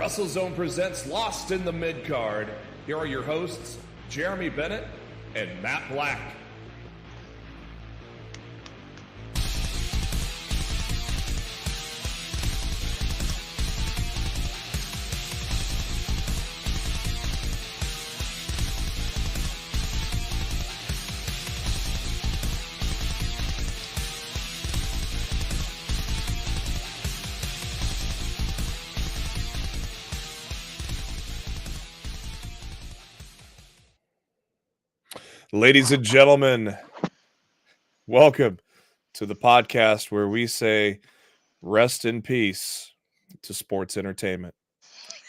WrestleZone presents Lost in the Midcard. Here are your hosts, Jeremy Bennett and Matt Black. Ladies and gentlemen, welcome to the podcast where we say rest in peace to sports entertainment.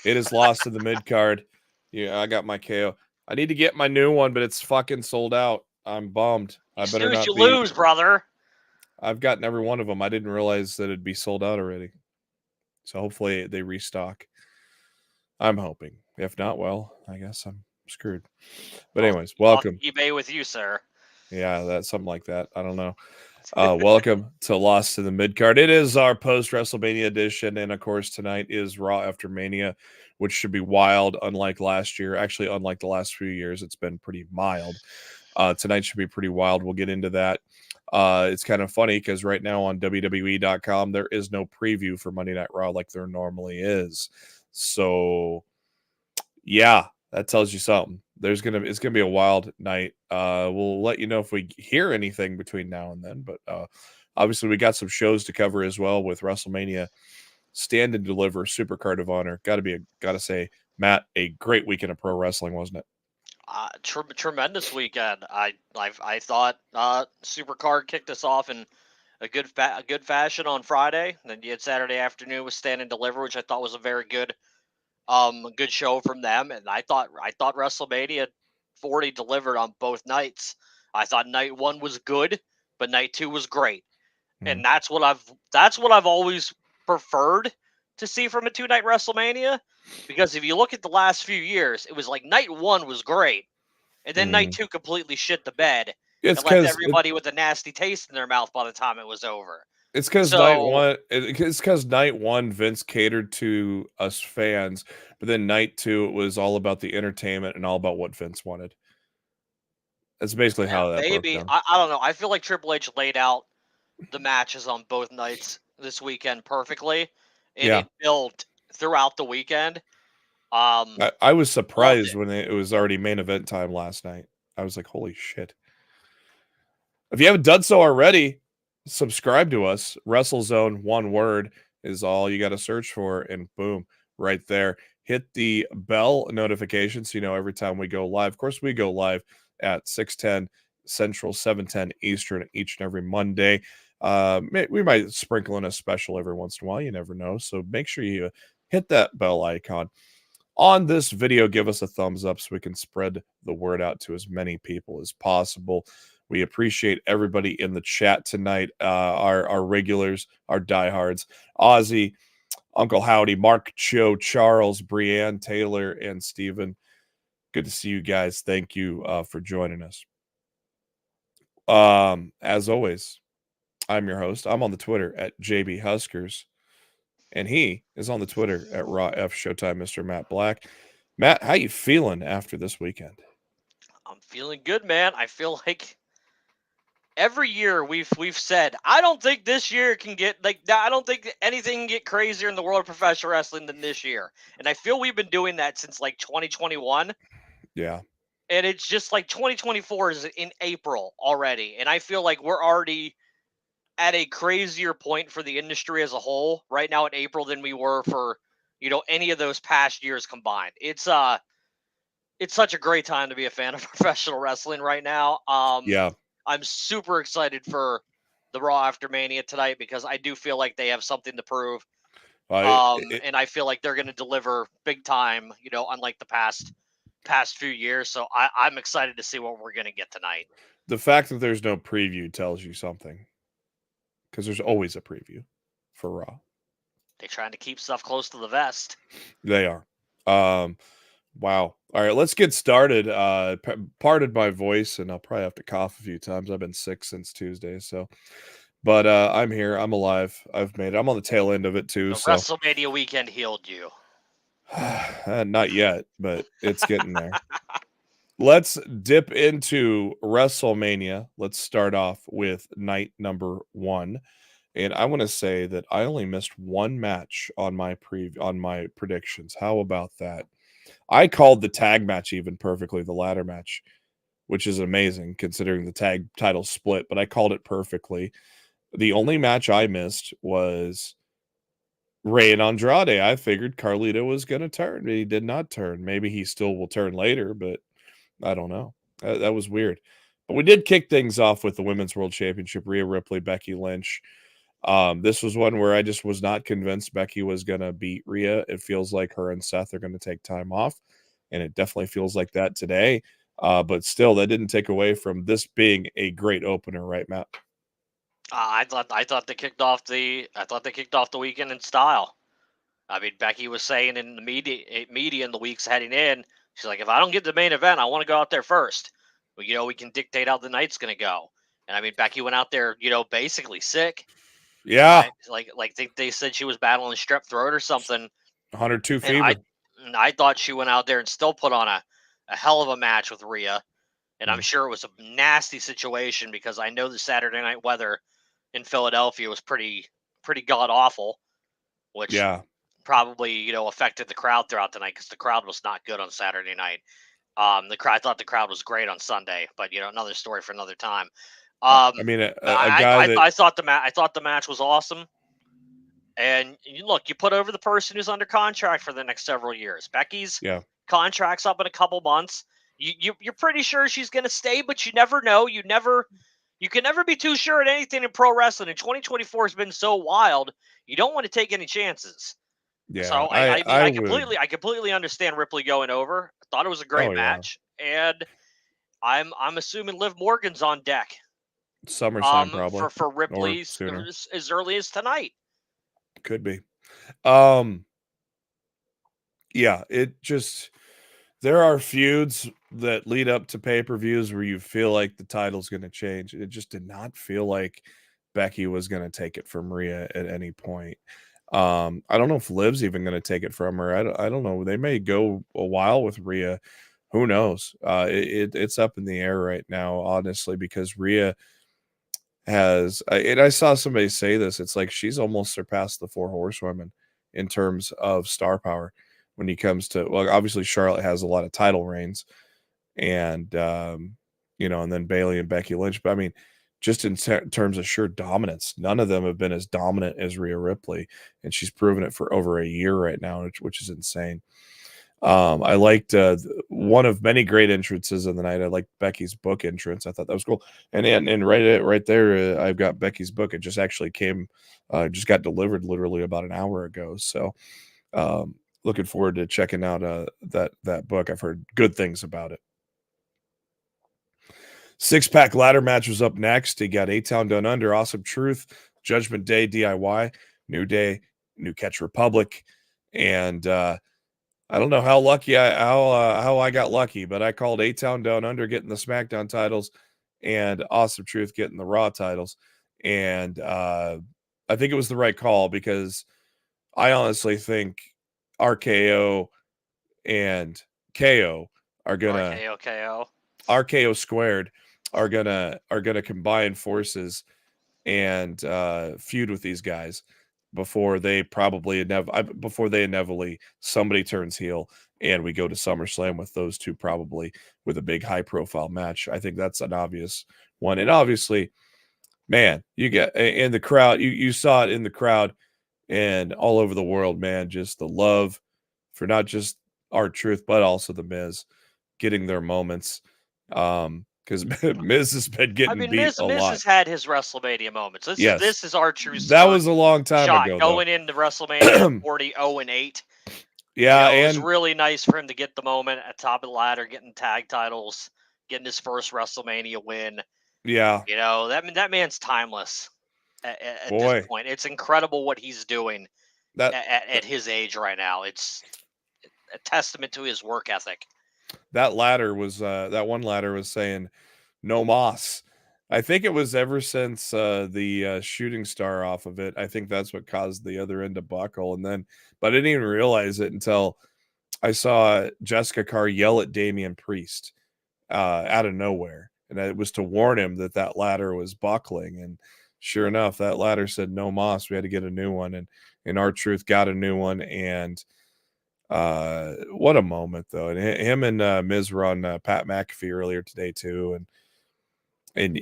It is Lost in the Midcard. Yeah, I got my KO. I need to get my new one, but it's fucking sold out. I'm bummed. I better not be. Lose, brother. I've gotten every one of them. I didn't realize that it'd be sold out already. So hopefully they restock. I'm hoping. If not, well, I guess I'm screwed. But anyways, welcome. eBay with you, sir. Yeah, that's something like that. I don't know. Welcome to Lost in the Midcard. It is our post-WrestleMania edition, and of course tonight is Raw After Mania, which should be wild, unlike last year. Actually, unlike the last few years, it's been pretty mild. Tonight should be pretty wild. We'll get into that. It's kind of funny because right now on WWE.com, there is no preview for Monday Night Raw like there normally is. So, yeah. That tells you something. It's gonna be a wild night. We'll let you know if we hear anything between now and then. But obviously, we got some shows to cover as well with WrestleMania, Stand and Deliver, Supercard of Honor. Gotta say, Matt, a great weekend of pro wrestling, wasn't it? Tremendous weekend. I thought Supercard kicked us off in a good fashion on Friday. And then you had Saturday afternoon with Stand and Deliver, which I thought was a very good show from them, and I thought WrestleMania 40 delivered on both nights. I thought night one was good, but night two was great, and that's what I've always preferred to see from a 2-night WrestleMania. Because if you look at the last few years, it was like night one was great, and then night two completely shit the bed and left everybody with a nasty taste in their mouth by the time it was over. It's because night one Vince catered to us fans, but then night two it was all about the entertainment and all about what Vince wanted. That's basically how that broke down. I don't know. I feel like Triple H laid out the matches on both nights this weekend perfectly, and it built throughout the weekend. I was surprised when it was already main event time last night. I was like, holy shit. If you haven't done so already, subscribe to us. WrestleZone, one word, is all you got to search for, and boom, right there. Hit the bell notification so you know every time we go live. Of course, we go live at 6:10 Central, 7:10 Eastern each and every Monday. We might sprinkle in a special every once in a while. You never know. So make sure you hit that bell icon. On this video, give us a thumbs up so we can spread the word out to as many people as possible. We appreciate everybody in the chat tonight, our regulars, our diehards, Ozzy, Uncle Howdy, Mark, Joe, Charles, Brianne, Taylor, and Steven. Good to see you guys. Thank you for joining us. As always, I'm your host. I'm on the Twitter at JB Huskers, and he is on the Twitter at Raw F Showtime, Mr. Matt Black. Matt, how you feeling after this weekend? I'm feeling good, man. I feel like every year we've said, I don't think this year can get I don't think anything can get crazier in the world of professional wrestling than this year. And I feel we've been doing that since like 2021. Yeah. And it's just like 2024 is in April already. And I feel like we're already at a crazier point for the industry as a whole right now in April than we were for, any of those past years combined. It's such a great time to be a fan of professional wrestling right now. Yeah. I'm super excited for the Raw After Mania tonight because I do feel like they have something to prove. And I feel like they're going to deliver big time, unlike the past few years. So I'm excited to see what we're going to get tonight. The fact that there's no preview tells you something, because there's always a preview for Raw. They're trying to keep stuff close to the vest. They are. Wow. All right, let's get started. Pardon my voice, and I'll probably have to cough a few times. I've been sick since Tuesday, but I'm here. I'm alive. I've made it. I'm on the tail end of it too. The WrestleMania weekend healed you. Not yet, but it's getting there. Let's dip into WrestleMania. Let's start off with night number 1. And I want to say that I only missed one match on my predictions. How about that? I called the tag match even perfectly, the ladder match, which is amazing considering the tag title split, but I called it perfectly. The only match I missed was Rey and Andrade. I figured Carlito was going to turn, but he did not turn. Maybe he still will turn later, but I don't know. That was weird. But we did kick things off with the Women's World Championship, Rhea Ripley, Becky Lynch. This was one where I just was not convinced Becky was going to beat Rhea. It feels like her and Seth are going to take time off, and it definitely feels like that today. But still, that didn't take away from this being a great opener, right, Matt? I thought they kicked off the weekend in style. I mean, Becky was saying in the media in the weeks heading in, she's like, if I don't get the main event, I want to go out there first. Well, we can dictate how the night's going to go. And I mean, Becky went out there, basically sick. Yeah. Like they said she was battling strep throat or something. 102 fever. And I thought she went out there and still put on a hell of a match with Rhea. And I'm sure it was a nasty situation because I know the Saturday night weather in Philadelphia was pretty god awful, which probably affected the crowd throughout the night because the crowd was not good on Saturday night. I thought the crowd was great on Sunday, but another story for another time. I mean, I thought the match was awesome. And look, you put over the person who's under contract for the next several years. Becky's contract's up in a couple months. You're pretty sure she's going to stay, but you never know. You can never be too sure at anything in pro wrestling. And 2024 has been so wild. You don't want to take any chances. Yeah. So I completely understand Ripley going over. I thought it was a great match, and I'm assuming Liv Morgan's on deck. SummerSlam probably for Ripley as early as tonight. Could be. Yeah, it just, there are feuds that lead up to pay-per-views where you feel like the title's going to change. It just did not feel like Becky was going to take it from Rhea at any point. I don't know if Liv's even going to take it from her. I don't know. They may go a while with Rhea. Who knows? It's up in the air right now, honestly, because Rhea has, and I saw somebody say this, it's like she's almost surpassed the 4 horsewomen in terms of star power when he comes to, well, obviously Charlotte has a lot of title reigns, and and then Bayley and Becky Lynch, but I mean, just in terms of sheer dominance, none of them have been as dominant as Rhea Ripley, and she's proven it for over a year right now, which is insane. I liked one of many great entrances of the night. I liked Becky's book entrance. I thought that was cool. And right there, I've got Becky's book. It just actually just got delivered literally about an hour ago. So looking forward to checking out that book. I've heard good things about it. 6-pack ladder match was up next. You got A-Town Down Under, Awesome Truth, Judgment Day, DIY, New Day, New Catch Republic, and I don't know how I got lucky, but I called A-Town Down Under getting the SmackDown titles and Awesome Truth getting the Raw titles. And I think it was the right call because I honestly think RKO and KO are gonna RKO squared are gonna combine forces and feud with these guys before they inevitably somebody turns heel and we go to SummerSlam with those two, probably with a big high profile match. I think that's an obvious one. And obviously, man, you get in the crowd, you saw it in the crowd and all over the world, man, just the love for not just R-Truth, but also the Miz getting their moments. Because Miz has been getting beat a lot. Miz has had his WrestleMania moments. This is R-Truth's that was a long time ago. Going into WrestleMania 40-0-8. Yeah, it was really nice for him to get the moment at top of the ladder, getting tag titles, getting his first WrestleMania win. Yeah, that man's timeless. At this point, it's incredible what he's doing at his age right now. It's a testament to his work ethic. That ladder was that one ladder was saying no moss. I think it was ever since the shooting star off of it. I think that's what caused the other end to buckle. But I didn't even realize it until I saw Jessica Carr yell at Damian Priest out of nowhere, and it was to warn him that ladder was buckling. And sure enough, that ladder said no moss. We had to get a new one, and R-Truth got a new one. And what a moment, though. And him and Miz were on Pat McAfee earlier today too, and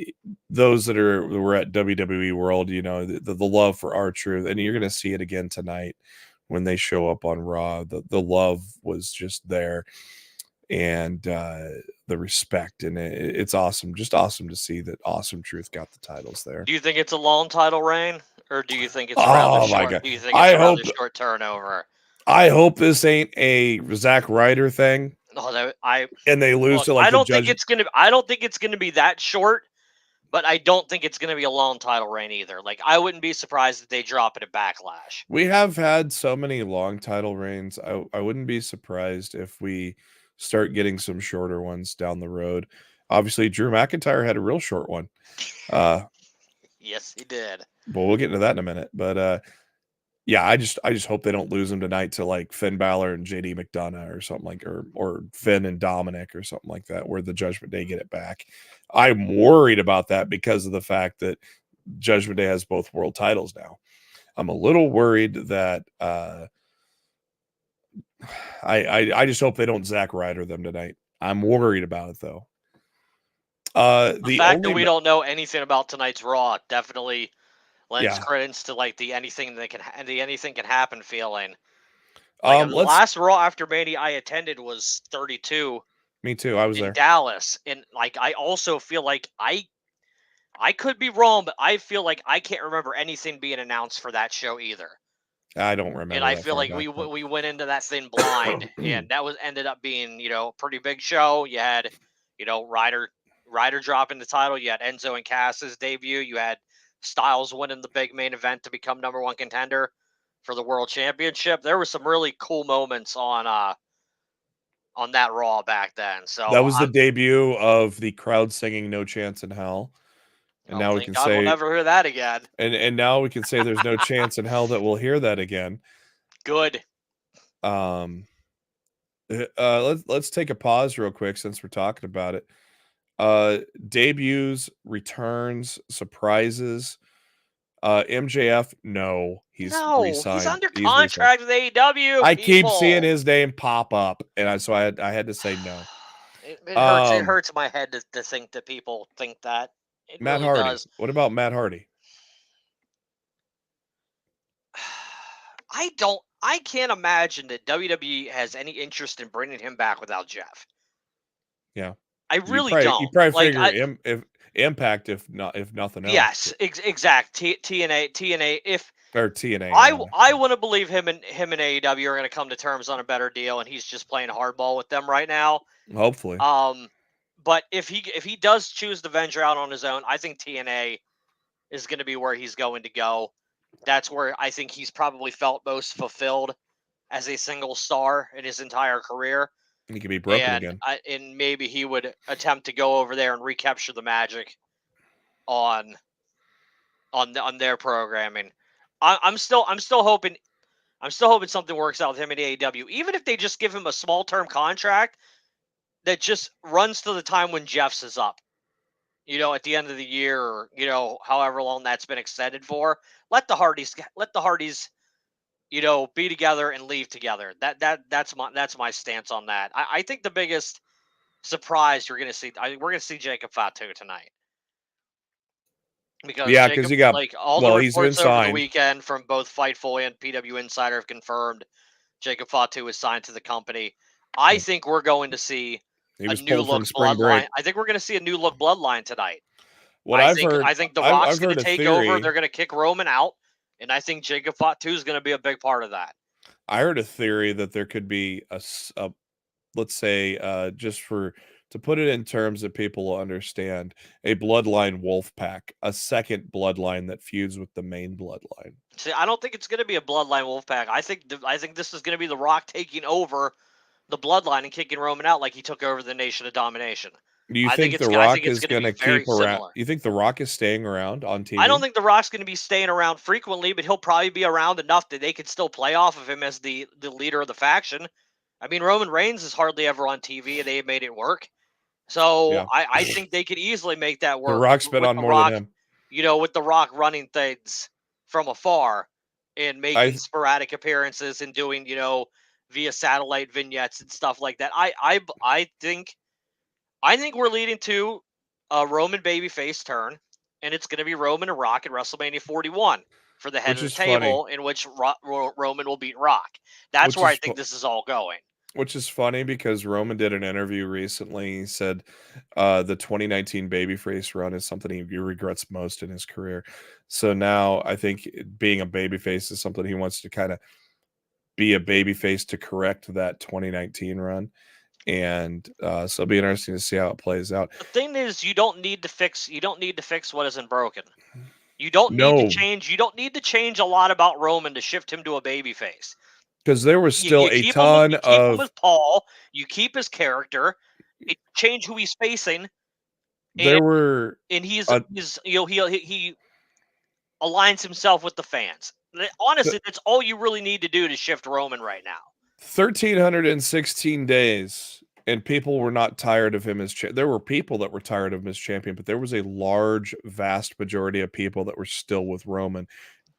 those that were at WWE World, the love for R-Truth, and you're going to see it again tonight when they show up on Raw. The love was just there, and the respect, and it's awesome, just awesome to see that Awesome Truth got the titles there. Do you think it's a long title reign, or do you think it's rather short? God. Do you think it's a rather short turnover? I hope this ain't a Zack Ryder thing. No, and they lose to like I don't think it's gonna be that short, but I don't think it's gonna be a long title reign either. Like, I wouldn't be surprised if they drop it at Backlash. We have had so many long title reigns. I wouldn't be surprised if we start getting some shorter ones down the road. Obviously, Drew McIntyre had a real short one. Yes, he did. But we'll get into that in a minute. But yeah, I just hope they don't lose him tonight to like Finn Balor and JD McDonough or something like, or Finn and Dominic or something like that, where the Judgment Day get it back. I'm worried about that because of the fact that Judgment Day has both world titles now. I'm a little worried that I just hope they don't Zack Ryder them tonight. I'm worried about it though. The fact that we don't know anything about tonight's Raw definitely lends credence to like the anything can happen feeling. Like, the last Raw after Mania I attended was 32. Me too. I was in there. Dallas, and like I also feel like I could be wrong, but I feel like I can't remember anything being announced for that show either. I don't remember. And I feel like we went into that thing blind, and that ended up being a pretty big show. You had Ryder dropping the title. You had Enzo and Cass's debut. You had Styles winning the big main event to become #1 contender for the World Championship. There were some really cool moments on that Raw back then. So that was the debut of the crowd singing "No Chance in Hell," and now we can say we'll never hear that again. And now we can say there's no chance in hell that we'll hear that again. Good. Let's take a pause real quick since we're talking about it. Debuts, returns, surprises. MJF, no, he's resigned. He's under contract with AEW. I keep seeing his name pop up, and I had to say no. It hurts my head to think that people think that. It Matt really Hardy. does. What about Matt Hardy? I can't imagine that WWE has any interest in bringing him back without Jeff. Yeah. I really don't. You probably figure if Impact, if nothing else. Yes, exact. TNA. Or TNA. I want to believe him and AEW are going to come to terms on a better deal, and he's just playing hardball with them right now. Hopefully. But if he does choose to venture out on his own, I think TNA is going to be where he's going to go. That's where I think he's probably felt most fulfilled as a single star in his entire career. He could be broken again. And maybe he would attempt to go over there and recapture the magic on their programming. I'm still hoping something works out with him at AEW. Even if they just give him a small term contract that just runs to the time when Jeff's is up. At the end of the year, or however long that's been extended for. Let the Hardys be together and leave together. That's my stance on that. I think the biggest surprise we're gonna see Jacob Fatu tonight. Because he got all the reports over the weekend from both Fightful and PW Insider have confirmed Jacob Fatu is signed to the company. I think we're going to see a new look bloodline. I think we're going to see a new look bloodline tonight. I think The Rock's going to take over. They're going to kick Roman out, and I think Jacob Fatu is going to be a big part of that. I heard a theory that there could be a let's say, just to put it in terms that people will understand, a bloodline wolf pack, a second bloodline that feuds with the main bloodline. See, I don't think it's going to be a bloodline wolf pack. I think this is going to be The Rock taking over the bloodline and kicking Roman out like he took over the Nation of Domination. Do you think The Rock is going to keep around? You think The Rock is staying around on TV? I don't think The Rock's going to be staying around frequently, but he'll probably be around enough that they could still play off of him as the leader of the faction. I mean, Roman Reigns is hardly ever on TV, and they made it work. So Yeah. I think they could easily make that The work Rock's been with on The more than Rock, him. with The Rock running things from afar and making sporadic appearances and doing, via satellite vignettes and stuff like that. I think we're leading to a Roman babyface turn, and it's going to be Roman and Rock at WrestleMania 41 for the head Which of the is funny. table, in which Roman will beat Rock. That's Which where I is think this is all going. Which is funny because Roman did an interview recently. He said the 2019 babyface run is something he regrets most in his career. So now I think being a babyface is something he wants to kind of be a babyface to correct that 2019 run. And so it'll be interesting to see how it plays out. The thing is, you don't need to fix what isn't broken. You don't need to No, change. You don't need to change a lot about Roman to shift him to a babyface. because there was still You a keep him. ton You keep him of with Paul. You keep his character. You change who he's facing, there were and he's uh, he aligns himself with the fans. Honestly, that's all you really need to do to shift Roman right now. 1,316 days, and people were not tired of him as there were people that were tired of him as champion, but there was a large, vast majority of people that were still with Roman.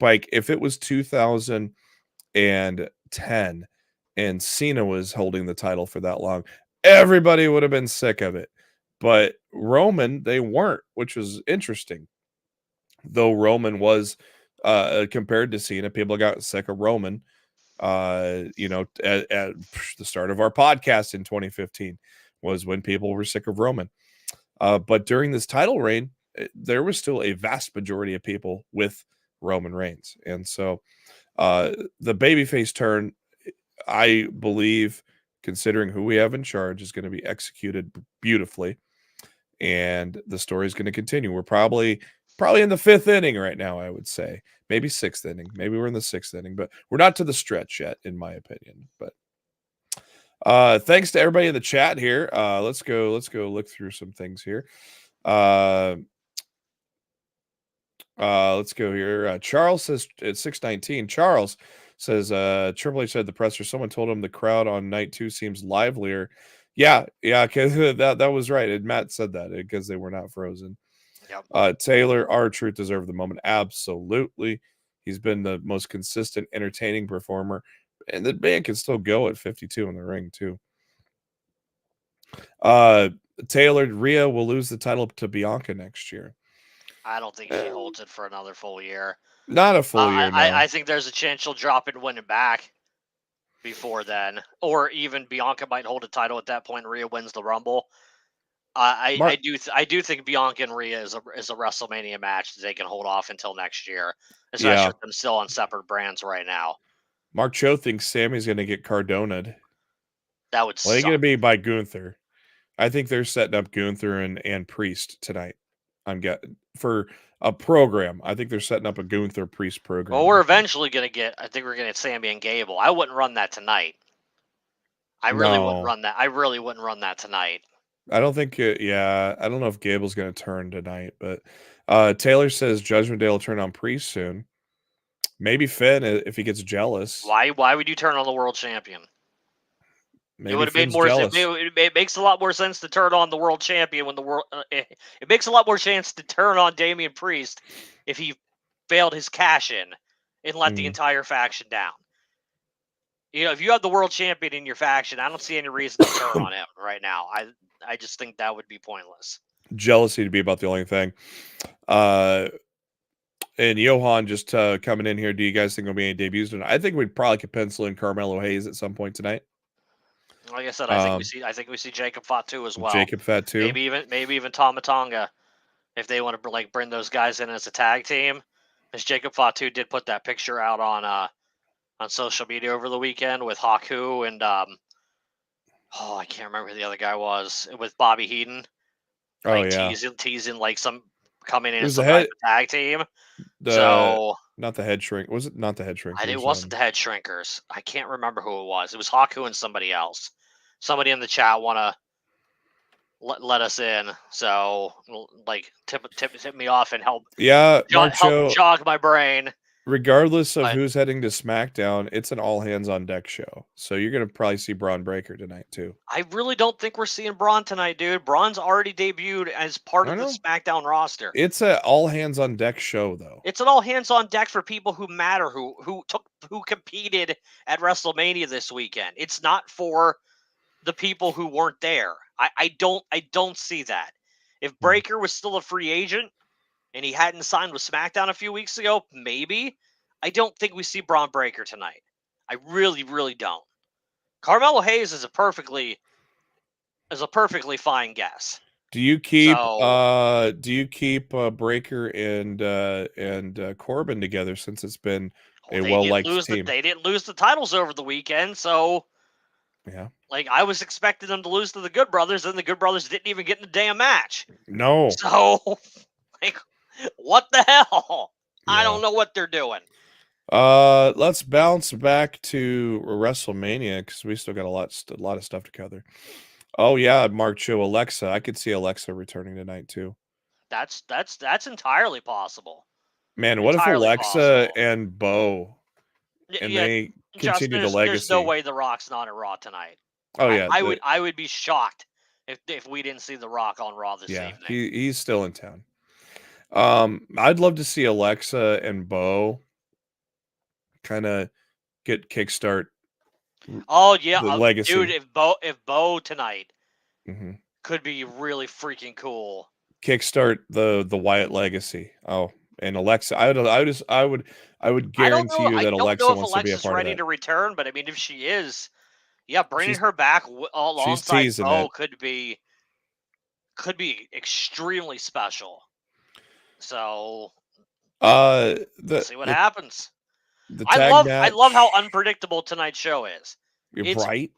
Like, if it was 2010 and Cena was holding the title for that long, everybody would have been sick of it. But Roman, they weren't, which was interesting. Though Roman was compared to Cena, people got sick of Roman at the start of our podcast in 2015 was when people were sick of Roman. But during this title reign, there was still a vast majority of people with Roman Reigns. And so the babyface turn, I believe, considering who we have in charge, is going to be executed beautifully. And the story is going to continue. We're probably in the 5th inning right now, I would say. Maybe 6th inning. Maybe we're in the 6th inning, but we're not to the stretch yet, in my opinion. But thanks to everybody in the chat here. Let's go look through some things here. Let's go here. Charles says it's 619. Charles says Triple H said the presser. Someone told him the crowd on night 2 seems livelier. Yeah, because that was right. And Matt said that because they were not frozen. Yep. Taylor, R-Truth deserved the moment. Absolutely. He's been the most consistent, entertaining performer. And the man can still go at 52 in the ring, too. Taylor, Rhea will lose the title to Bianca next year. I don't think she holds it for another full year. Not a full year, no. I think there's a chance she'll drop it and win it back before then. Or even Bianca might hold a title at that point and Rhea wins the Rumble. I do think Bianca and Rhea is a WrestleMania match that they can hold off until next year, especially with them still on separate brands right now. Mark Cho thinks Sammy's going to get Cardona'd. That would suck. They're going to be by Gunther. I think they're setting up Gunther and Priest tonight. I'm getting for a program. I think they're setting up a Gunther Priest program. Well, we're eventually going to get. I think we're going to get Sammy and Gable. I wouldn't run that tonight. I really wouldn't run that tonight. I don't think. I don't know if Gable's going to turn tonight, but Taylor says Judgment Day will turn on Priest soon. Maybe Finn if he gets jealous. Why would you turn on the world champion? Maybe it would have made more sense. It makes a lot more sense to turn on the world champion when the world. It makes a lot more chance to turn on Damian Priest if he failed his cash in and let the entire faction down. If you have the world champion in your faction, I don't see any reason to turn on him right now. I just think that would be pointless. Jealousy to be about the only thing. And Johan just coming in here. Do you guys think there'll be any debuts tonight? I think we probably could pencil in Carmelo Hayes at some point tonight. Like I said, I think we see Jacob Fatu as well. Jacob Fatu. Maybe even Tama Tonga, if they want to bring those guys in as a tag team. Because Jacob Fatu did put that picture out on social media over the weekend with Haku and I can't remember who the other guy was with Bobby Heenan. Teasing some coming in as a tag team. Not the head shrink. Was it not the head shrink? It wasn't the head shrinkers. I can't remember who it was. It was Haku and somebody else. Somebody in the chat want to let us in. So tip me off and help. Yeah, help jog my brain. regardless of But who's heading to SmackDown, it's an all hands on deck show. So you're gonna probably see Braun Breaker tonight too. I really don't think we're seeing Braun tonight, dude. Braun's already debuted as part I of the know. SmackDown roster. It's a all hands on deck show though. It's an all hands on deck for people who matter, who competed at WrestleMania this weekend. It's not for the people who weren't there. I don't see that. If Breaker was still a free agent and he hadn't signed with SmackDown a few weeks ago, maybe. I don't think we see Braun Breaker tonight. I really, really don't. Carmelo Hayes is a perfectly fine guess. Do you keep Breaker and Corbin together since it's been a well-liked team? They didn't lose the titles over the weekend, so yeah. Like, I was expecting them to lose to the Good Brothers, and the Good Brothers didn't even get in the damn match. No. So, like, what the hell? Yeah. I don't know what they're doing. Let's bounce back to WrestleMania because we still got a lot of stuff to cover. Oh yeah, Mark Cho, Alexa. I could see Alexa returning tonight too. That's entirely possible. Man, what if Alexa and Bo and they continue the legacy? There's no way The Rock's not on Raw tonight. Oh yeah, I would be shocked if we didn't see The Rock on Raw this evening. He's still in town. I'd love to see Alexa and Bo kind of get kickstart. Oh yeah, legacy. dude! If Bo tonight could be really freaking cool. Kickstart the Wyatt legacy. Oh, and Alexa, I would guarantee you that Alexa wants to be a part of that. ready to return, but I mean, if she is, yeah, bringing her back alongside Bo could be extremely special. So, see what happens. I love how unpredictable tonight's show is. Right?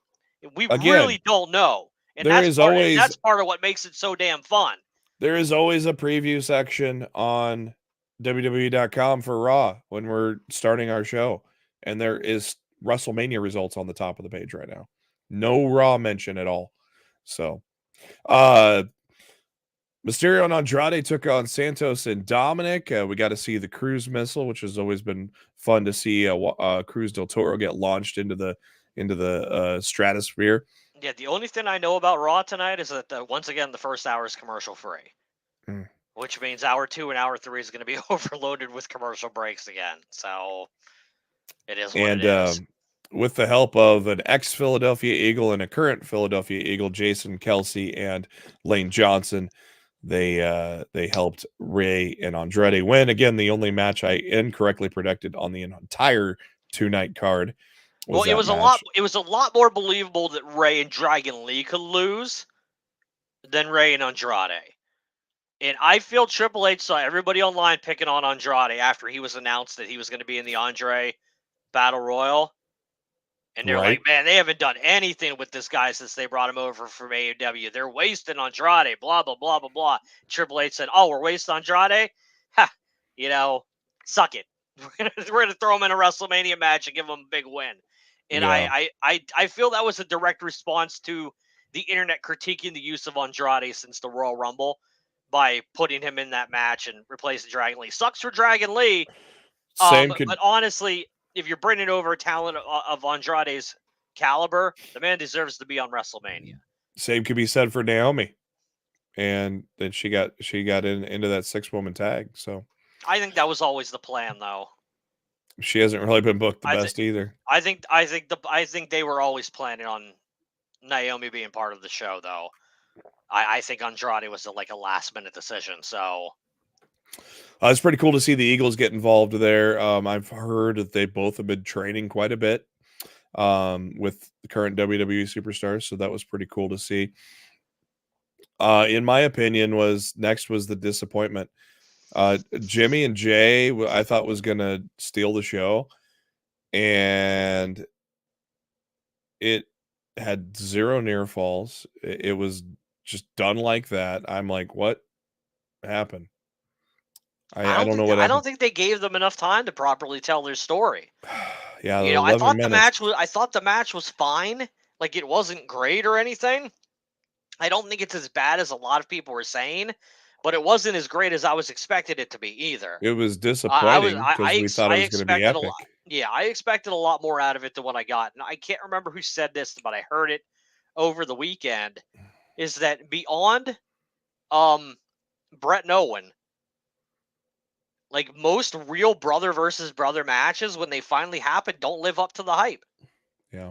We really don't know. And that's part of what makes it so damn fun. There is always a preview section on WWE.com for Raw when we're starting our show. And there is WrestleMania results on the top of the page right now. No Raw mention at all. So, Mysterio and Andrade took on Santos and Dominic. We got to see the Cruise missile, which has always been fun to see Cruz del Toro get launched into the stratosphere. Yeah, the only thing I know about Raw tonight is that once again the first hour is commercial free, which means hour 2 and hour 3 is going to be overloaded with commercial breaks again. So it is what it is. With the help of an ex-Philadelphia Eagle and a current Philadelphia Eagle, Jason Kelsey and Lane Johnson, they helped Ray and Andrade win. Again, the only match I incorrectly predicted on the entire 2-night card. It was a lot more believable that Ray and Dragon Lee could lose than Ray and Andrade. And I feel Triple H saw everybody online picking on Andrade after he was announced that he was going to be in the Andre Battle Royal. And they're like, man, they haven't done anything with this guy since they brought him over from AEW. They're wasting Andrade, blah, blah, blah, blah, blah. Triple H said, oh, we're wasting Andrade? Ha, suck it. We're gonna throw him in a WrestleMania match and give him a big win. And I feel that was a direct response to the internet critiquing the use of Andrade since the Royal Rumble by putting him in that match and replacing Dragon Lee. Sucks for Dragon Lee. But honestly, if you're bringing over talent of Andrade's caliber, the man deserves to be on WrestleMania. Same could be said for Naomi. And then she got into that 6-woman tag. So I think that was always the plan, though. She hasn't really been booked the best either. I think they were always planning on Naomi being part of the show, though. I think Andrade was a last-minute decision. So it's pretty cool to see the Eagles get involved there. I've heard that they both have been training quite a bit with the current WWE superstars, so that was pretty cool to see. In my opinion, next was the disappointment. Jimmy and Jay, I thought was going to steal the show, and it had 0 near falls. It was just done like that. I'm like, what happened? I don't know what happened. I don't think they gave them enough time to properly tell their story. Yeah, I thought the match was fine. Like, it wasn't great or anything. I don't think it's as bad as a lot of people were saying. but it wasn't as great as I was expected it to be either. It was disappointing because we thought I it was going to be expected a lot. epic. Yeah, I expected a lot more out of it than what I got. And I can't remember who said this, but I heard it over the weekend. Is that beyond Brett and Owen, like most real brother versus brother matches, when they finally happen, don't live up to the hype. Yeah.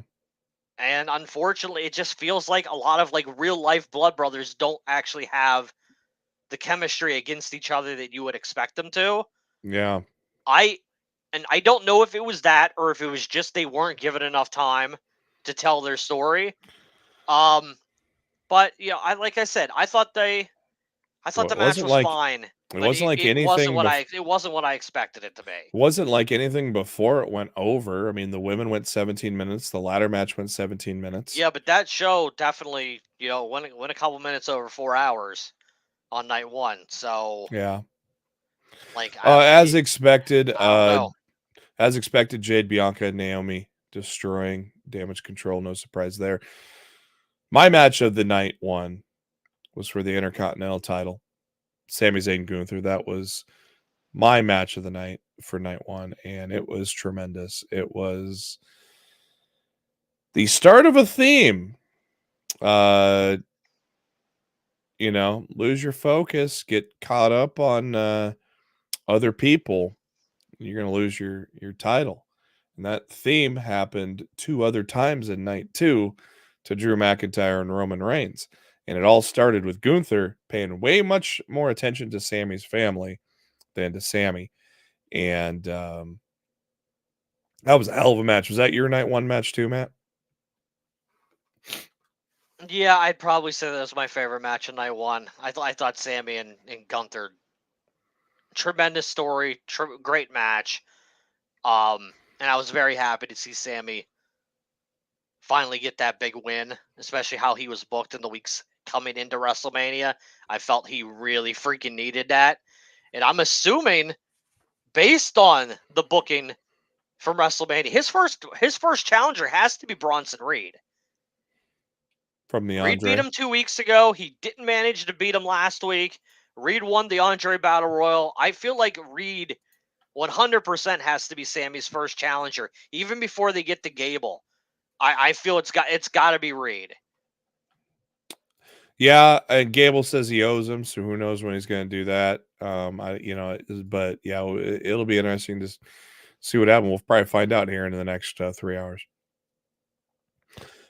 And unfortunately, it just feels like a lot of like real life blood brothers don't actually have the chemistry against each other that you would expect them to. Yeah. I don't know if it was that or if it was just they weren't given enough time to tell their story. But you know, like I said, I thought the match was fine. It wasn't like anything. It wasn't what I expected it to be. Wasn't like anything before it went over. I mean, the women went 17 minutes. The ladder match went 17 minutes. Yeah, but that show definitely, went a couple minutes over 4 hours on night one. So yeah, like as expected, Jade, Bianca, and Naomi destroying Damage Control. No surprise there. My match of the night one was for the Intercontinental title. Sami Zayn Gunther. That was my match of the night for night one, and it was tremendous. It was the start of a theme. Lose your focus, get caught up on other people, you're going to lose your title. And that theme happened 2 other times in night 2 to Drew McIntyre and Roman Reigns. And it all started with Gunther paying way much more attention to Sammy's family than to Sammy. And that was a hell of a match. Was that your night one match too, Matt? Yeah, I'd probably say that was my favorite match of night one. I thought Sammy and Gunther, tremendous story, great match. And I was very happy to see Sammy finally get that big win, especially how he was booked in the weeks coming into WrestleMania. I felt he really freaking needed that. And I'm assuming, based on the booking from WrestleMania, his first challenger has to be Bronson Reed. From the Reed beat him 2 weeks ago. He didn't manage to beat him last week. Reed won the Andre Battle Royal. I feel like Reed 100% has to be Sammy's first challenger, even before they get to Gable. I feel it's got to be Reed. Yeah, and Gable says he owes him, so who knows when he's going to do that. But yeah, it'll be interesting to see what happens. We'll probably find out here in the next 3 hours.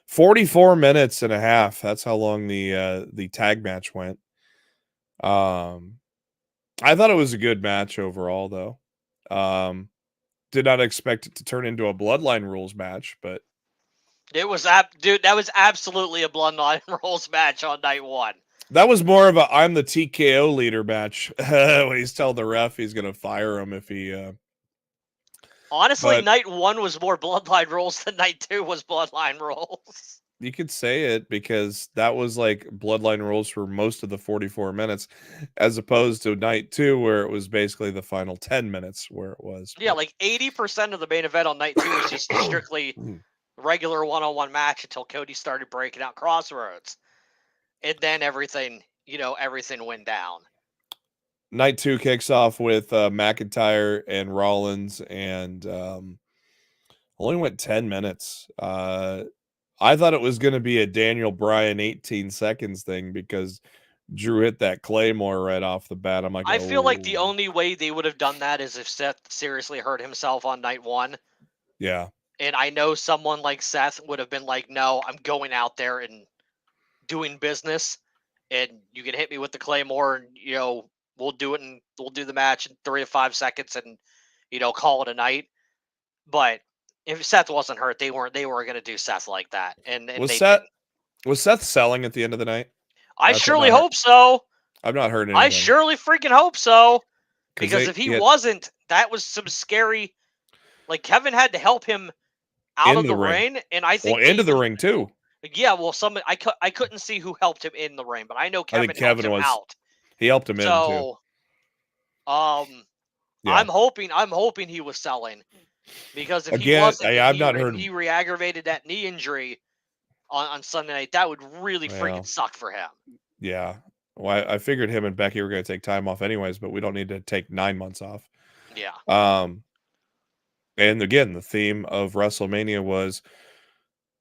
44 minutes and a half. That's how long the tag match went. I thought it was a good match overall, though. Did not expect it to turn into a Bloodline Rules match, but it was that was absolutely a Bloodline Rules match on night one. That was more of a I'm the TKO leader match. When he's telling the ref he's going to fire him if he. Honestly, night one was more Bloodline Rules than night 2 was Bloodline Rules. You could say it because that was like Bloodline Rules for most of the 44 minutes, as opposed to night 2 where it was basically the final 10 minutes where it was. Yeah, like 80% of the main event on night 2 was just strictly regular one-on-one match until Cody started breaking out Crossroads. And then everything went down. Night 2 kicks off with McIntyre and Rollins, and only went 10 minutes. I thought it was going to be a Daniel Bryan 18 seconds thing because Drew hit that Claymore right off the bat. I'm like, I feel like the only way they would have done that is if Seth seriously hurt himself on night 1. Yeah. And I know someone like Seth would have been like, no, I'm going out there and doing business, and you can hit me with the Claymore, and we'll do it, and we'll do the match in 3 to 5 seconds, and call it a night. But if Seth wasn't hurt, they were going to do Seth like that. And was Seth selling at the end of the night? I surely hope so. I've not heard anything. I surely freaking hope so, because if he wasn't, that was some scary. Like, Kevin had to help him out of the ring, and I think into the ring too. Yeah, well, I couldn't see who helped him in the ring, but I know Kevin helped him out. He helped him in too. I'm hoping he was selling, because if he wasn't, he re-aggravated that knee injury on Sunday night, that would really freaking suck for him. Yeah. Well, I figured him and Becky were going to take time off anyways, but we don't need to take 9 months off. Yeah. And again, the theme of WrestleMania was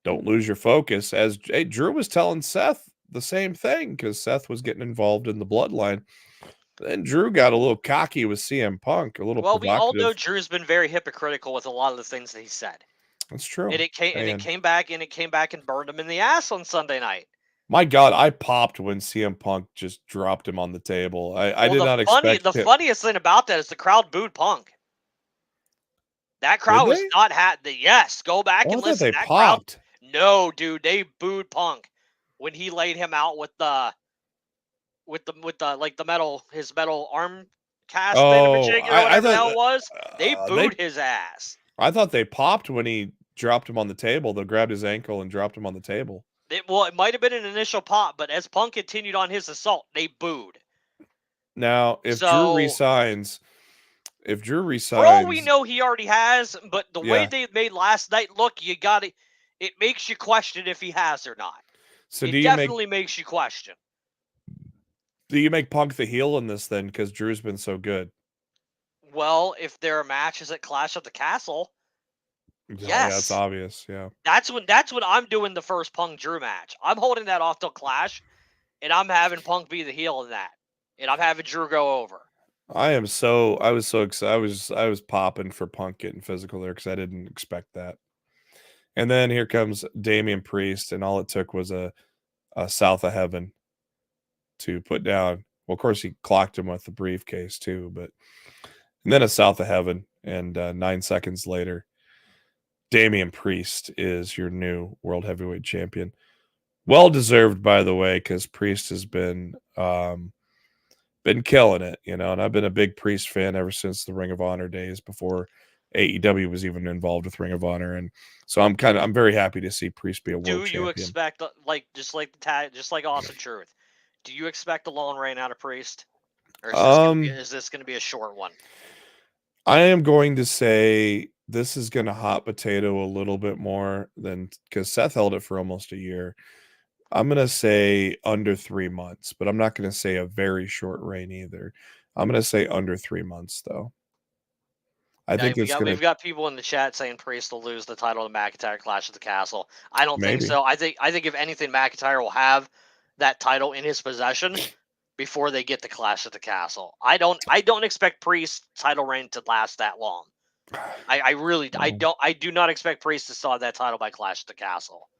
don't lose your focus. As Drew was telling Seth the same thing because Seth was getting involved in the bloodline. Then Drew got a little cocky with CM Punk, a little Well, we all know provocative. Drew's been very hypocritical with a lot of the things that he said. That's true. And it came back and burned him in the ass on Sunday night. My God, I popped when CM Punk just dropped him on the table. I did not expect the funniest thing about that is the crowd booed Punk. That crowd was not yes, go back and listen. They popped. No, dude, they booed Punk when he laid him out with the like the metal arm cast thingamajig or whatever the hell it was. They booed his ass. I thought they popped when he dropped him on the table. They grabbed his ankle and dropped him on the table. It might have been an initial pop, but as Punk continued on his assault, they booed. Now, if Drew resigns, for all we know, he already has. But the way they made last night look, it makes you question if he has or not. So it definitely makes you question. Do you make Punk the heel in this then? Because Drew's been so good. Well, if there are matches at Clash at the Castle, yes, that's obvious. Yeah, that's when I'm doing the first Punk Drew match. I'm holding that off till Clash, and I'm having Punk be the heel in that, and I'm having Drew go over. I was so excited. I was popping for Punk getting physical there because I didn't expect that. And then here comes Damian Priest, and all it took was a South of Heaven to put down. Well, of course, he clocked him with the briefcase too, and then a South of Heaven, and 9 seconds later, Damian Priest is your new World Heavyweight Champion. Well deserved, by the way, because Priest has been killing it, and I've been a big Priest fan ever since the Ring of Honor days before AEW was even involved with Ring of Honor, and so I'm very happy to see Priest be a world champion. Do you expect just like Awesome Truth? Do you expect a long reign out of Priest, or is this going to be a short one? I am going to say this is going to hot potato a little bit more than because Seth held it for almost a year. I'm going to say under 3 months, but I'm not going to say a very short reign either. I'm going to say under 3 months, though. We've got people in the chat saying Priest will lose the title to McIntyre Clash at the Castle. I don't think so. I think if anything, McIntyre will have that title in his possession before they get the Clash at the Castle. I don't expect Priest's title reign to last that long. I do not expect Priest to still have that title by Clash at the Castle.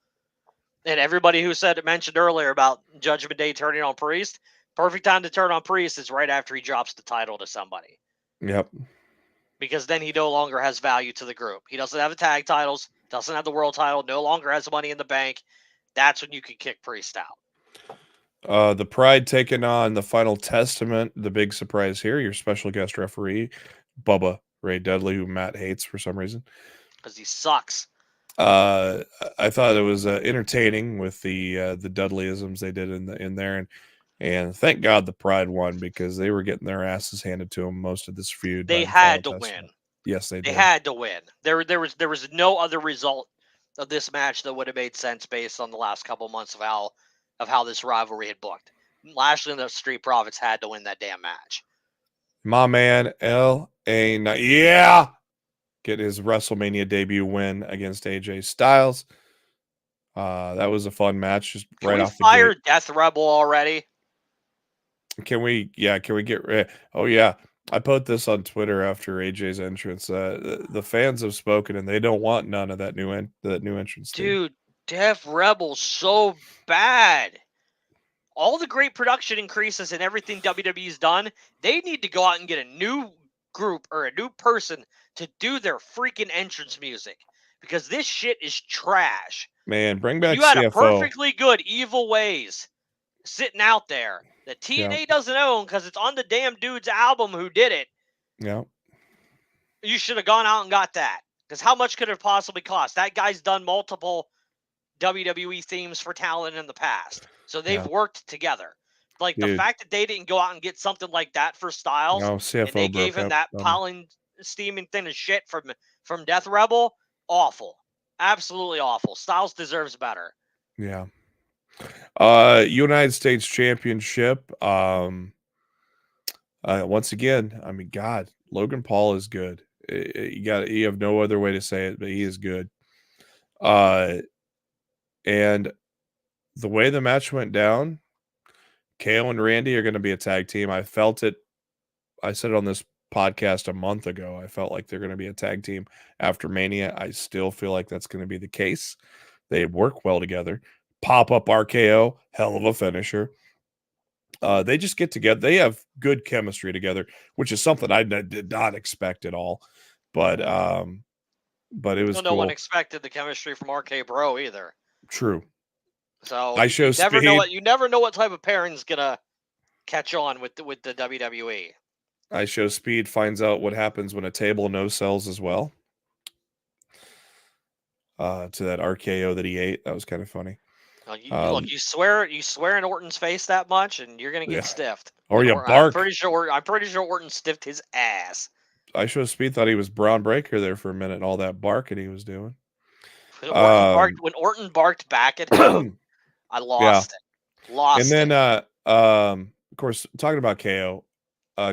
And everybody who mentioned earlier about Judgment Day turning on Priest, perfect time to turn on Priest is right after he drops the title to somebody. Yep. Because then he no longer has value to the group. He doesn't have the tag titles, doesn't have the world title, no longer has Money in the Bank. That's when you can kick Priest out. The Pride taking on the Final Testament. The big surprise here, your special guest referee, Bubba Ray Dudley, who Matt hates for some reason. Because he sucks. I thought it was entertaining with the Dudleyisms they did in there, and thank God the Pride won because they were getting their asses handed to them most of this feud. They had to win. Yes, they did. They had to win. There was no other result of this match that would have made sense based on the last couple months of how this rivalry had booked. Lashley and the Street Profits had to win that damn match. My man, L.A. Knight. Yeah! Get his WrestleMania debut win against AJ Styles. That was a fun match. Just can right we off the fire gate. Death Rebel already? Can we get rid? Oh yeah, I put this on Twitter after AJ's entrance. The fans have spoken, and they don't want none of that new entrance. Dude, Death Rebel's so bad. All the great production increases and everything WWE's done, they need to go out and get a new group or a new person to do their freaking entrance music because this shit is trash. Man, bring back you had CFO. A perfectly good Evil Ways sitting out there that TNA doesn't own because it's on the damn dude's album who did it. Yeah. You should have gone out and got that because how much could it possibly cost? That guy's done multiple WWE themes for talent in the past. So they've worked together. Like the fact that they didn't go out and get something like that for Styles, CFO and they gave him that pollen steaming thing of shit from Death Rebel, awful, absolutely awful. Styles deserves better. Yeah. United States Championship. Once again, I mean, God, Logan Paul is good. You have no other way to say it, but he is good. And the way the match went down, KO and Randy are going to be a tag team. I felt it. I said it on this podcast a month ago. I felt like they're going to be a tag team after Mania. I still feel like that's going to be the case. They work well together. Pop up RKO, hell of a finisher. They just get together. They have good chemistry together, which is something I did not expect at all. But it was No one cool. expected the chemistry from RK Bro either. True. So I show you never speed. know what you never know what type of pairing's gonna catch on with the WWE. I show speed finds out what happens when a table no sells as well. To that RKO that he ate, that was kind of funny. Look, you swear in Orton's face that much, and you're gonna get stiffed. Or you I'm bark. pretty sure Orton stiffed his ass. I show speed thought he was Braun Breaker there for a minute. All that barking he was doing. When Orton barked back at him, I lost it. Lost and then, it. of course, talking about KO,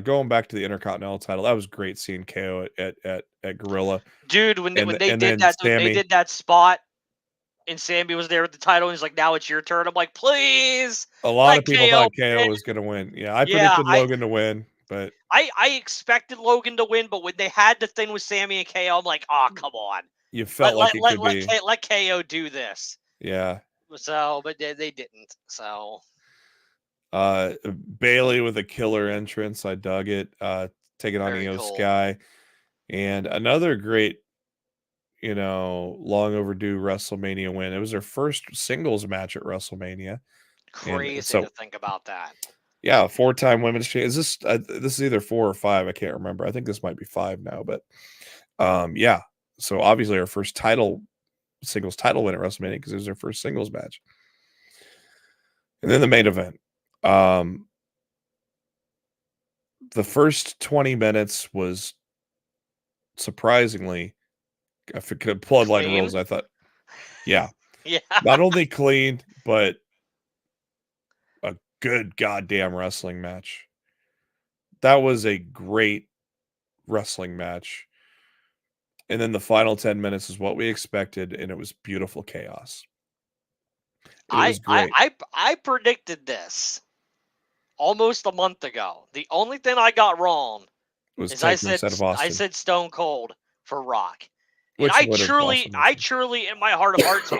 going back to the Intercontinental title, that was great seeing KO at Gorilla. Dude, when they did that spot, and Sammy was there with the title, and he's like, "Now it's your turn." I'm like, "Please." A lot of people thought KO was going to win. Yeah, I predicted Logan to win, but I expected Logan to win, but when they had the thing with Sammy and KO, I'm like, "Oh, come on." You felt like it could be. Let KO do this. Yeah. So, but they didn't. So. Bailey with a killer entrance. I dug it. Taking on Io Sky. And another great, long overdue WrestleMania win. It was their first singles match at WrestleMania. Crazy to think about that. Yeah, 4-time women's champion. Is this is either 4 or 5? I can't remember. I think this might be 5 now, but yeah. So obviously our first singles title win at WrestleMania because it was their first singles match. And then the main event. The first 20 minutes was surprisingly, if it could bloodline rules, I thought, yeah. Not only clean, but a good goddamn wrestling match. That was a great wrestling match. And then the final 10 minutes is what we expected, and it was beautiful chaos. It was great. I predicted this almost a month ago. The only thing I got wrong is I said Stone Cold for Rock. And I truly in my heart of hearts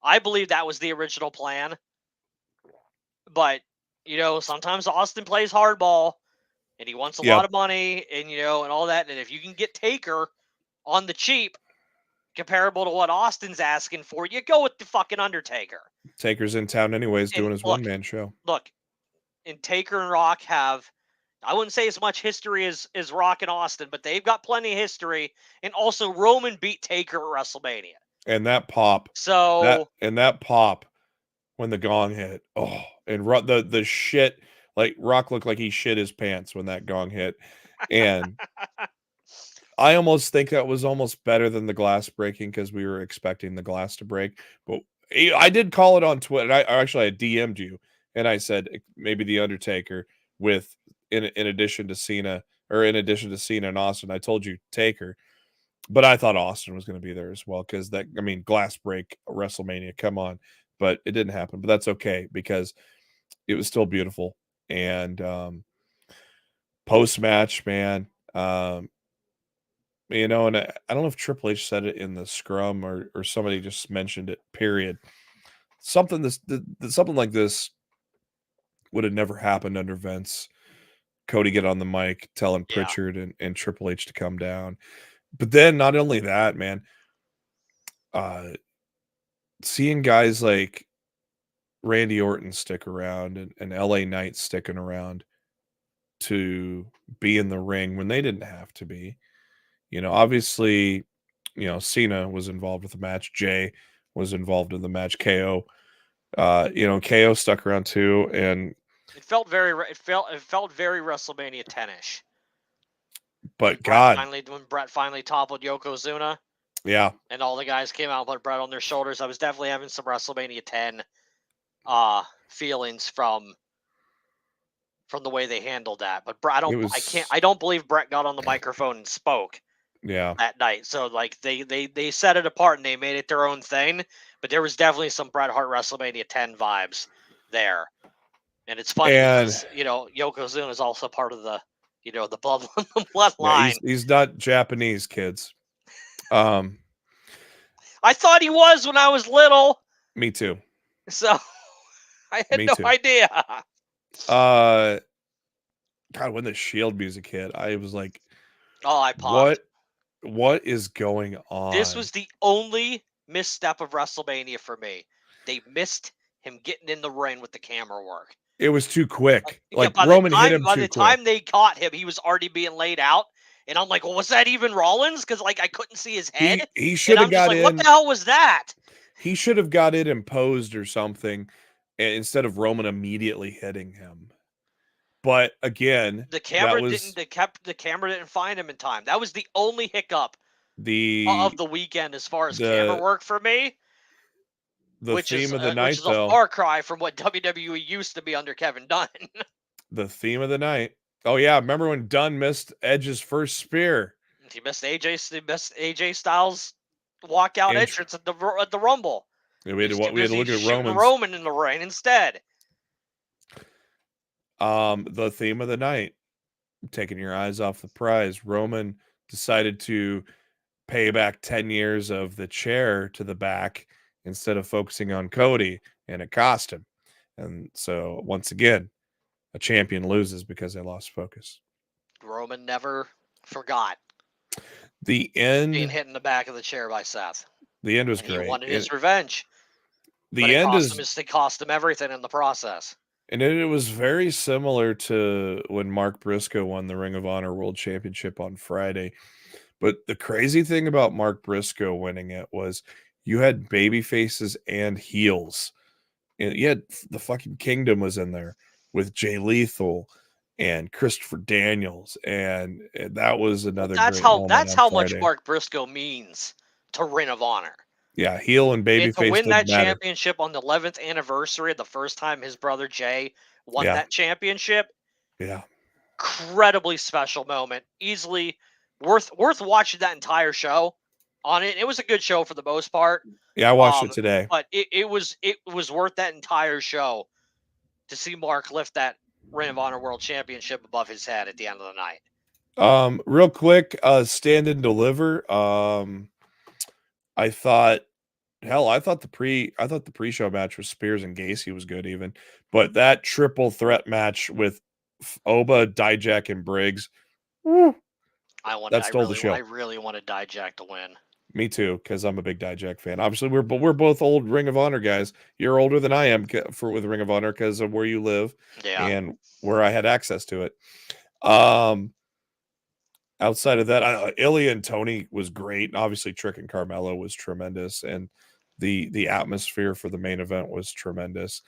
I believe that was the original plan. But, sometimes Austin plays hardball and he wants a lot of money and and all that. And if you can get Taker on the cheap, comparable to what Austin's asking for, you go with the fucking Undertaker. Taker's in town anyways, doing his one-man show. Look, and Taker and Rock have, I wouldn't say as much history as Rock and Austin, but they've got plenty of history. And also Roman beat Taker at WrestleMania. And that pop. That pop when the gong hit. Oh, and the shit, like Rock looked like he shit his pants when that gong hit. And I almost think that was almost better than the glass breaking because we were expecting the glass to break. But I did call it on Twitter. I DM'd you and I said maybe the Undertaker with in addition to Cena and Austin. I told you Taker, but I thought Austin was going to be there as well because glass break WrestleMania. Come on, but it didn't happen. But that's okay because it was still beautiful. And post match, man. And I don't know if Triple H said it in the scrum or somebody just mentioned it, period. Something like this would have never happened under Vince. Cody get on the mic telling Pritchard and Triple H to come down. But then not only that, man, seeing guys like Randy Orton stick around and LA Knight sticking around to be in the ring when they didn't have to be. Obviously, Cena was involved with the match. Jay was involved in the match. KO, KO stuck around too, and it felt very WrestleMania 10-ish. But when Brett finally toppled Yokozuna, yeah, and all the guys came out and put Brett on their shoulders, I was definitely having some WrestleMania 10 feelings from the way they handled that. But It I don't believe Brett got on the microphone and spoke yeah. that night. So like they set it apart and they made it their own thing. But there was definitely some Bret Hart WrestleMania 10 vibes there. And it's funny And because Yokozuna is also part of the the yeah, bloodline. he's not Japanese, kids. Um, I thought he was when I was little, me too. so I had Me no too. idea. God, when the Shield music hit, I was like, Oh, I popped. what is going on? This was the only misstep of WrestleMania for me. They missed him getting in the ring with the camera work. It was too quick. Yeah, Like Roman hit him by too the quick. time they caught him, he was already being laid out. And I'm like, well, was that even Rollins? Because like I couldn't see his head. He should have got like, in. what the hell was that? He should have got it imposed or something instead of Roman immediately hitting him. But again, the camera was, the camera didn't find him in time. That was the only hiccup of the weekend as far as camera work for me. The theme of the night, which is a far cry from what WWE used to be under Kevin Dunn. The theme of the night. Oh yeah, remember when Dunn missed Edge's first spear? He missed AJ Styles walkout entrance at the Rumble. Yeah, we had to look at Roman in the ring instead. The theme of the night, taking your eyes off the prize. Roman decided to pay back 10 years of the chair to the back instead of focusing on Cody, and it cost him. And so once again, a champion loses because they lost focus. Roman never forgot. The end being hit in the back of the chair by Seth. The end was great. He wanted his revenge. It cost him everything in the process. And it was very similar to when Mark Briscoe won the Ring of Honor World Championship on Friday. But the crazy thing about Mark Briscoe winning it was you had baby faces and heels. And you had the fucking Kingdom was in there with Jay Lethal and Christopher Daniels, and that was another. That's how much Mark Briscoe means to Ring of Honor. Yeah, heel and babyface. To win that championship on the 11th anniversary of the first time his brother Jay won that championship. Yeah, incredibly special moment. Easily worth watching that entire show on it. It was a good show for the most part. Yeah, I watched it today, but it was worth that entire show to see Mark lift that Ring of Honor World Championship above his head at the end of the night. Real quick, Stand and Deliver. I thought the pre-show match with Spears and Gacy was good even, but that triple threat match with Oba, Dijak, and Briggs, stole the show. I really wanted Dijak to win. Me too, because I'm a big Dijak fan. Obviously, we're both old Ring of Honor guys. You're older than I am with Ring of Honor because of where you live and where I had access to it. Outside of that, Ilya and Tony was great. Obviously, Trick and Carmelo was tremendous, and the atmosphere for the main event was tremendous.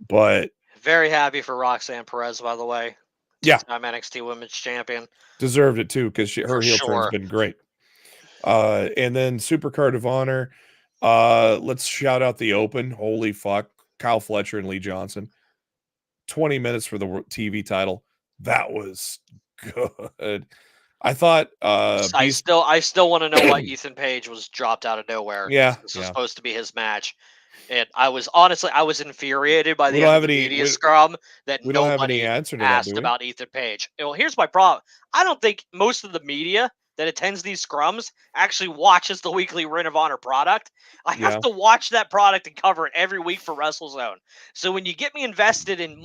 But very happy for Roxanne Perez, by the way. Two-time NXT Women's Champion. Deserved it too because her heel turn's been great. And then Supercard of Honor. Let's shout out the Open. Holy fuck, Kyle Fletcher and Lee Johnson. 20 minutes for the TV title. That was good. I thought I still want to know why Ethan Page was dropped out of nowhere. Yeah. This was supposed to be his match. And I was infuriated by the end of the media scrum that nobody asked about Ethan Page. Well, here's my problem. I don't think most of the media that attends these scrums actually watches the weekly Ring of Honor product. I have to watch that product and cover it every week for WrestleZone. So when you get me invested in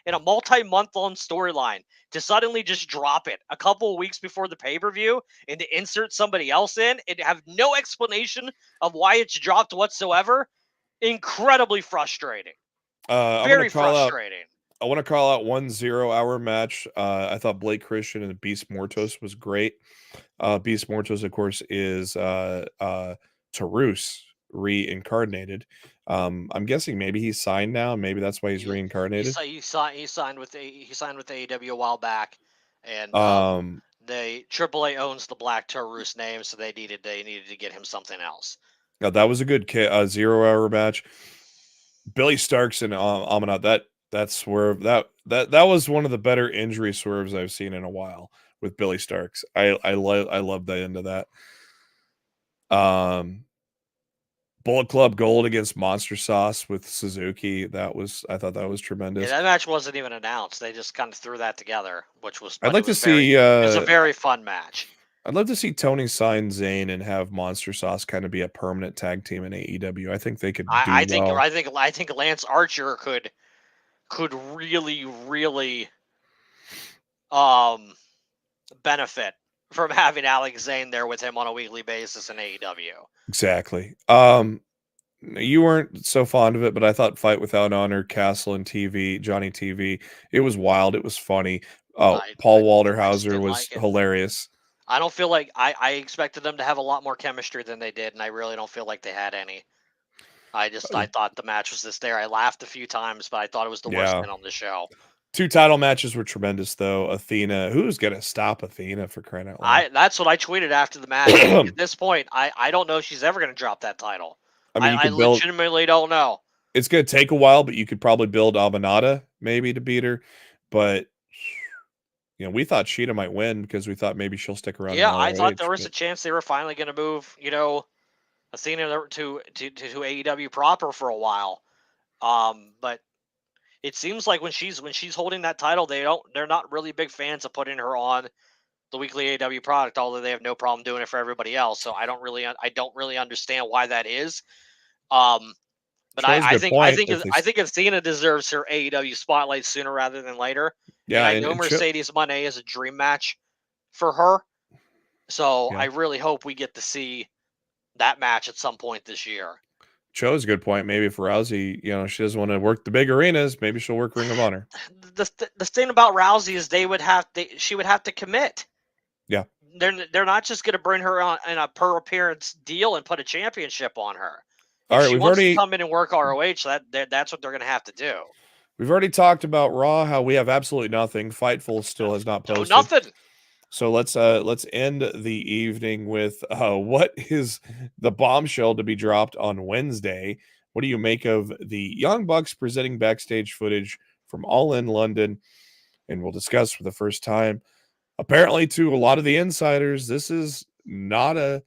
a multi-month-long storyline to suddenly just drop it a couple of weeks before the pay-per-view and to insert somebody else in and have no explanation of why it's dropped whatsoever, incredibly frustrating. Very frustrating. I want to call out 1 0-hour match. I thought Blake Christian and Beast Mortos was great. Beast Mortos, of course, is Taurus reincarnated. I'm guessing maybe he's signed now. Maybe that's why he's reincarnated. He signed with AEW a while back, and the AAA owns the Black Taurus name, so they needed to get him something else. Now that was a good 0-hour match. Billy Starks and Amanat, that swerve, that was one of the better injury swerves I've seen in a while with Billy Starks. I love the end of that. Bullet Club Gold against Monster Sauce with Suzuki. I thought that was tremendous. Yeah, that match wasn't even announced. They just kind of threw that together, which was. I'd like to see. It was a very fun match. I'd love to see Tony sign Zayn and have Monster Sauce kind of be a permanent tag team in AEW. I think they could do well. I think Lance Archer could really benefit from having Alex Zane there with him on a weekly basis in AEW. Exactly. You weren't so fond of it, but I thought Fight Without Honor, Castle and Johnny TV, it was wild. It was funny. Paul Walterhauser was hilarious. I don't feel like I expected them to have a lot more chemistry than they did, and I really don't feel like they had any. I thought the match was just there. I laughed a few times, but I thought it was the worst thing on the show. 2 title matches were tremendous, though. Athena, who's gonna stop Athena for crying out loud? That's what I tweeted after the match. At this point, I don't know if she's ever gonna drop that title. I legitimately don't know. It's gonna take a while, but you could probably build Avenada maybe to beat her. But we thought Sheeta might win because we thought maybe she'll stick around. Yeah, I thought there was a chance they were finally gonna move, Athena to AEW proper for a while. But it seems like when she's holding that title, they're not really big fans of putting her on the weekly AEW product, although they have no problem doing it for everybody else. So I don't really understand why that is. But I think Athena deserves her AEW spotlight sooner rather than later. Yeah, and I know Mercedes Moné is a dream match for her. So I really hope we get to see that match at some point this year. Joe's a good point. Maybe for Rousey, she doesn't want to work the big arenas. Maybe she'll work Ring of Honor. The thing about Rousey is she would have to commit. Yeah, they're not just going to bring her on in a per appearance deal and put a championship on her. All right, we've already come in and work ROH. That's what they're going to have to do. We've already talked about Raw, how we have absolutely nothing. Fightful still has not posted. Nothing. So let's end the evening with what is the bombshell to be dropped on Wednesday. What do you make of the Young Bucks presenting backstage footage from All In London? And we'll discuss for the first time. Apparently, to a lot of the insiders, this is not a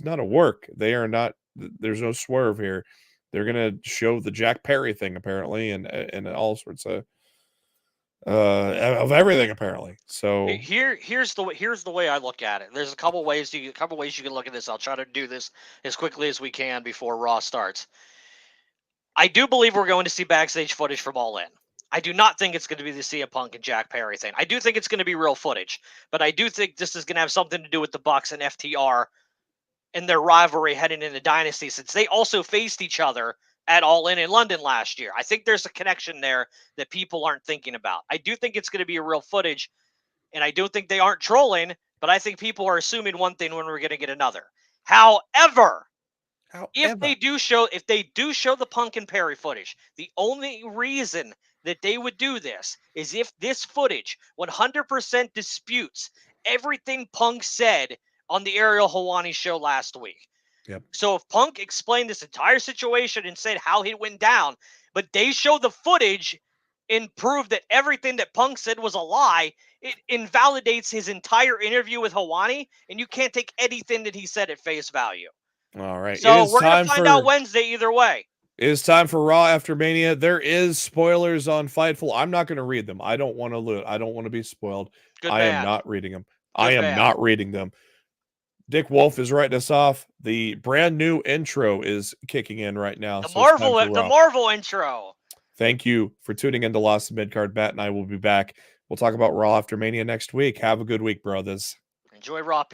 work. They are not. There's no swerve here. They're gonna show the Jack Perry thing apparently, and all sorts of everything apparently. So here's the way I look at it. There's a couple ways you can look at this. I'll try to do this as quickly as we can before Raw starts. I do believe we're going to see backstage footage from All In. I do not think it's going to be the CM Punk and Jack Perry thing. I do think it's going to be real footage, but I do think this is going to have something to do with the Bucks and FTR and their rivalry heading into Dynasty, since they also faced each other at All In London last year. I think there's a connection there that people aren't thinking about. I do think it's going to be a real footage, and I do think they aren't trolling, but I think people are assuming one thing when we're going to get another. However, if they do show the Punk and Perry footage, the only reason that they would do this is if this footage 100% disputes everything Punk said on the Ariel Helwani show last week. Yep. So if Punk explained this entire situation and said how it went down, but they show the footage and prove that everything that Punk said was a lie, it invalidates his entire interview with Helwani, and you can't take anything that he said at face value. All right. So we're going to find out Wednesday either way. It is time for Raw After Mania. There is spoilers on Fightful. I'm not going to read them. I don't want to be spoiled. I am not reading them. Not reading them. Dick Wolf is writing us off. The brand new intro is kicking in right now. The Marvel intro. Thank you for tuning into Lost in Midcard. Matt and I will be back. We'll talk about Raw After Mania next week. Have a good week, brothers. Enjoy Raw.